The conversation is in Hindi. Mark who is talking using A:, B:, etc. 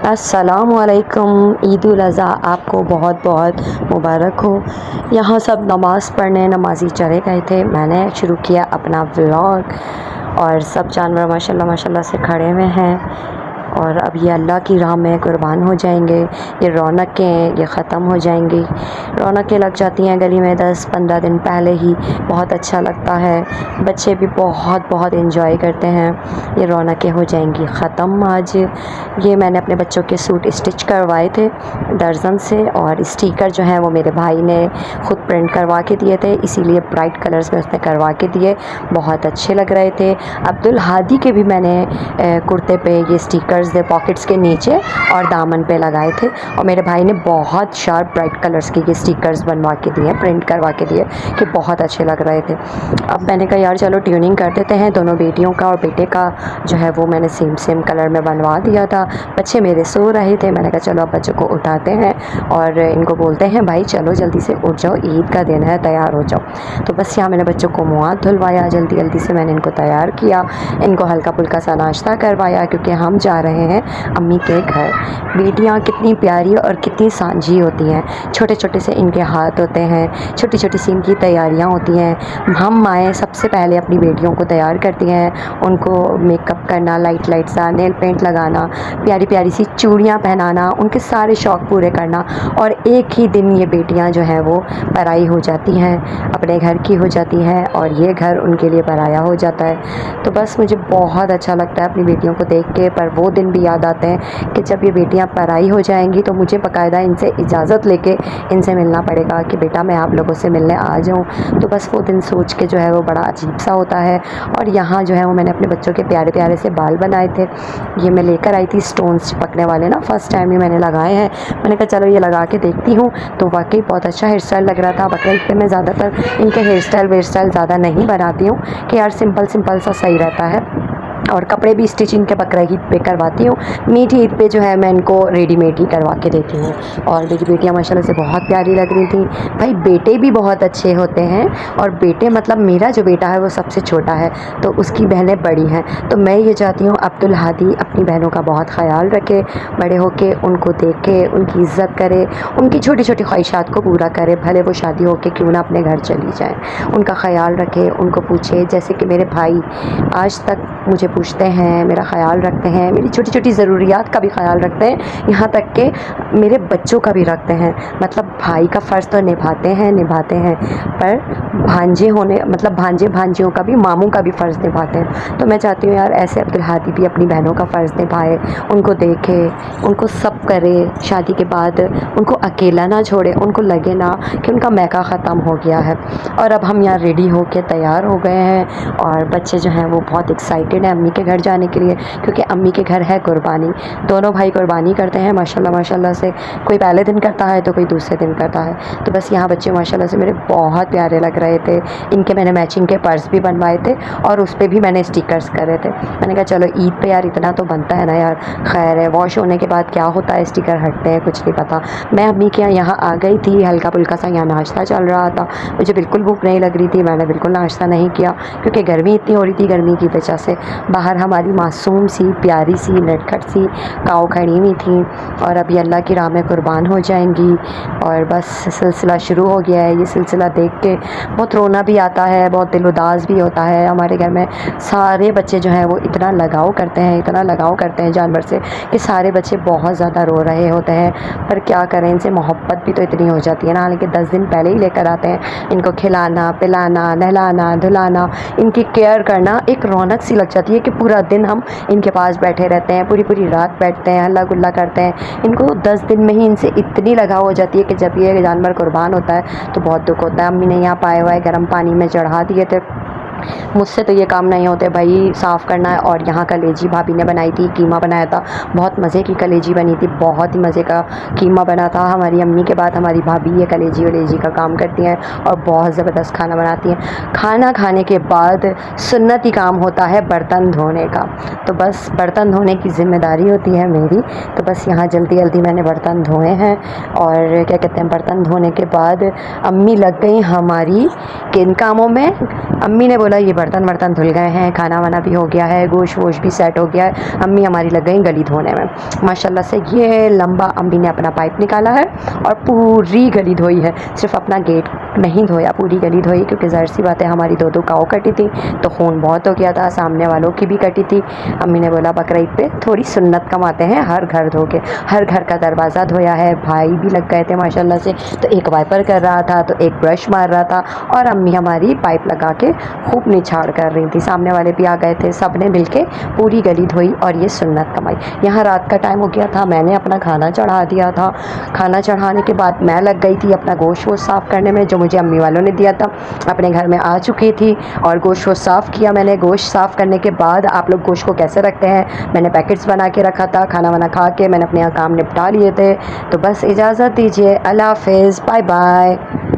A: अस्सलामुअलैकुम। ईद उल अज़हा आपको बहुत बहुत मुबारक हो। यहाँ सब नमाज़ पढ़ने नमाजी चले गए थे। मैंने शुरू किया अपना व्लॉग और सब जानवर माशाल्लाह माशाल्लाह से खड़े हुए हैं और अब ये अल्लाह की राह में कुर्बान हो जाएंगे। ये रौनकें ये ख़त्म हो जाएंगी। रौनकें लग जाती हैं गली में 10-15 दिन पहले ही, बहुत अच्छा लगता है। बच्चे भी बहुत बहुत इन्जॉय करते हैं। ये रौनकें हो जाएंगी ख़त्म। आज ये मैंने अपने बच्चों के सूट स्टिच करवाए थे दर्जन से, और स्टिकर जो हैं वो मेरे भाई ने ख़ुद प्रिंट करवा के दिए थे, इसीलिए ब्राइट कलर्स में उसने करवा के दिए, बहुत अच्छे लग रहे थे। अब्दुल हादी के भी मैंने कुर्ते पे ये स्टिकर दे पॉकेट्स के नीचे और दामन पे लगाए थे, और मेरे भाई ने बहुत शार्प ब्राइट कलर्स के ये स्टिकर्स बनवा के दिए, प्रिंट करवा के दिए कि बहुत अच्छे लग रहे थे। अब मैंने कहा यार चलो ट्यूनिंग कर देते हैं। दोनों बेटियों का और बेटे का जो है वो मैंने सेम सेम कलर में बनवा दिया था। बच्चे मेरे सो रहे थे, मैंने कहा चलो अब बच्चों को उठाते हैं और इनको बोलते हैं भाई चलो जल्दी से उठ जाओ, ईद का दिन है, तैयार हो जाओ। तो बस यहाँ मैंने बच्चों को मुँह हाथ धुलवाया, जल्दी जल्दी से मैंने इनको तैयार किया, इनको हल्का फुल्का सा नाश्ता करवाया क्योंकि हम जा रहे हैं अम्मी के घर। बेटियां कितनी प्यारी और कितनी सांझी होती हैं, छोटे छोटे से इनके हाथ होते हैं, छोटी छोटी सी इनकी तैयारियां होती हैं। हम माएँ सबसे पहले अपनी बेटियों को तैयार करती हैं, उनको मेकअप करना, लाइट लाइट सा नेल पेंट लगाना, प्यारी प्यारी सी चूड़ियाँ पहनाना, उनके सारे शौक़ पूरे करना, और एक ही दिन ये बेटियाँ जो हैं वो पराई हो जाती हैं, अपने घर की हो जाती हैं और ये घर उनके लिए पराया हो जाता है। तो बस मुझे बहुत अच्छा लगता है अपनी बेटियों को देख के, पर वो दिन भी याद आते हैं कि जब ये बेटियां पराई हो जाएंगी तो मुझे बाकायदा इनसे इजाज़त लेके इनसे मिलना पड़ेगा कि बेटा मैं आप लोगों से मिलने आ जाऊं। तो बस वो दिन सोच के जो है वो बड़ा अजीब सा होता है। और यहाँ जो है वो मैंने अपने बच्चों के प्यारे प्यारे से बाल बनाए थे, ये मैं लेकर आई थी स्टोन्स चिपकने वाले ना, फ़र्स्ट टाइम ही मैंने लगाए हैं। मैंने कहा चलो ये लगा के देखती हूँ, तो वाकई बहुत अच्छा हेयर स्टाइल लग रहा था। बकरीद पे मैं ज़्यादातर इनके हेयर स्टाइल ज़्यादा नहीं बनाती हूँ कि यार सिंपल सिंपल सा सही रहता है, और कपड़े भी स्टिचिंग के बकरा ईद पे करवाती हूँ। मीठी ईद पे जो है मैं इनको रेडीमेड ही करवा के देती हूँ। और मेरी बेटियाँ माशाल्लाह से बहुत प्यारी लग रही थी। भाई बेटे भी बहुत अच्छे होते हैं, और बेटे मतलब मेरा जो बेटा है वो सबसे छोटा है, तो उसकी बहनें बड़ी हैं। तो मैं ये चाहती हूँ अब्दुल हादी अपनी बहनों का बहुत ख्याल रखे, बड़े होके उनको देखे, उनकी इज़्ज़त करे, उनकी छोटी छोटी ख्वाहिशात को पूरा करे, भले वो शादी होके क्यों ना अपने घर चली जाए, उनका ख्याल रखे, उनको पूछे। जैसे कि मेरे भाई आज तक मुझे पूछते हैं, मेरा ख्याल रखते हैं, मेरी छोटी छोटी ज़रूरियात का भी ख्याल रखते हैं, यहाँ तक कि मेरे बच्चों का भी रखते हैं। मतलब भाई का फ़र्ज़ तो निभाते हैं, पर भांजे होने मतलब भांजे भांजियों का भी, मामू का भी फ़र्ज़ निभाते हैं। तो मैं चाहती हूँ यार ऐसे अब्दुल हादी भी अपनी बहनों का फ़र्ज़ निभाए, उनको देखे, उनको सब करे, शादी के बाद उनको अकेला ना छोड़े, उनको लगे ना कि उनका मैका ख़त्म हो गया है। और अब हम यहाँ रेडी होके तैयार हो गए हैं, और बच्चे जो हैं वो बहुत एक्साइटेड हैं अम्मी के घर जाने के लिए, क्योंकि अम्मी के घर है कुर्बानी। दोनों भाई कुर्बानी करते हैं माशाल्लाह माशाल्लाह से, कोई पहले दिन करता है तो कोई दूसरे दिन करता है। तो बस यहाँ बच्चे माशाल्लाह से मेरे बहुत प्यारे लग रहे थे। इनके मैंने मैचिंग के पर्स भी बनवाए थे और उस पर भी मैंने स्टिकर्स करे थे। मैंने कहा चलो ईद पे यार इतना तो बनता है ना यार, खैर है, वॉश होने के बाद क्या होता है, स्टिकर हटते हैं, कुछ नहीं पता। मैं अम्मी के यहाँ आ गई थी, हल्का फुल्का सा यहाँ नाश्ता चल रहा था, मुझे बिल्कुल भूख नहीं लग रही थी, मैंने बिल्कुल नाश्ता नहीं किया क्योंकि गर्मी इतनी हो रही थी। गर्मी की वजह से बाहर हमारी मासूम सी प्यारी सी नटखट सी काऊ खड़ी हुई थी, और अभी अल्लाह की राह में कुर्बान हो जाएंगी। और बस सिलसिला शुरू हो गया है। ये सिलसिला देख के बहुत रोना भी आता है, बहुत दिल उदास भी होता है। हमारे घर में सारे बच्चे जो हैं वो इतना लगाव करते हैं जानवर से कि सारे बच्चे बहुत ज़्यादा रो रहे होते हैं, पर क्या करें, इनसे मोहब्बत भी तो इतनी हो जाती है ना। हालांकि 10 दिन पहले ही लेकर आते हैं, इनको खिलाना पिलाना नहलाना धुलाना, इनकी केयर करना एक रौनक सी लग जाती है कि पूरा दिन हम इनके पास बैठे रहते हैं, पूरी पूरी रात बैठते हैं, हल्ला गुल्ला करते हैं। इनको 10 दिन में ही इनसे इतनी लगाव हो जाती है कि जब ये जानवर कुर्बान होता है तो बहुत दुख होता है। अम्मी ने यहाँ पाए हुए गर्म पानी में चढ़ा दिए थे, मुझसे तो ये काम नहीं होते भाई, साफ़ करना है। और यहाँ कलेजी भाभी ने बनाई थी, कीमा बनाया था, बहुत मज़े की कलेजी बनी थी, बहुत ही मज़े का कीमा बना था। हमारी अम्मी के बाद हमारी भाभी ये कलेजी वलेजी का काम करती हैं और बहुत ज़बरदस्त खाना बनाती हैं। खाना खाने के बाद सुन्नती काम होता है बर्तन धोने का, तो बस बर्तन धोने की ज़िम्मेदारी होती है मेरी। तो बस यहाँ जल्दी जल्दी मैंने बर्तन धोए हैं, और क्या कहते हैं, बर्तन धोने के बाद अम्मी लग गई हमारी किन कामों में। अम्मी ने बोला बोला ये बर्तन वर्तन धुल गए हैं, खाना वाना भी हो गया है, गोश्त वोश्त भी सेट हो गया है। अम्मी हमारी लग गई गली धोने में। माशाल्लाह से ये लंबा अम्मी ने अपना पाइप निकाला है और पूरी गली धोई है। सिर्फ अपना गेट नहीं धोया, पूरी गली धोई, क्योंकि ज़ाहिर सी बात है हमारी दो काऊ कटी थी तो खून बहुत हो गया था, सामने वालों की भी कटी थी। अम्मी ने बोला बकरीद पे थोड़ी सुन्नत कमाते हैं, हर घर धो के, हर घर का दरवाज़ा धोया है। भाई भी लग गए थे माशाल्लाह से, तो एक वाइपर कर रहा था तो एक ब्रश मार रहा था और अम्मी हमारी पाइप लगा के खूब निछाड़ कर रही थी। सामने वाले भी आ गए थे, सब ने मिल के पूरी गली धोई और ये सुन्नत कमाई। यहाँ रात का टाइम हो गया था, मैंने अपना खाना चढ़ा दिया था। खाना चढ़ाने के बाद मैं लग गई थी अपना गोश्त वोश्त साफ़ करने में, जो मुझे अम्मी वालों ने दिया था। अपने घर में आ चुकी थी और गोश्त वोश्त साफ़ किया मैंने। गोश्त साफ़ करने के बाद आप लोग गोश्त को कैसे रखते हैं, मैंने पैकेट्स बना के रखा था। खाना वाना खा के मैंने अपने काम निपटा लिए थे। तो बस इजाज़त दीजिए, अल्लाह हाफ़िज़, बाय बाय।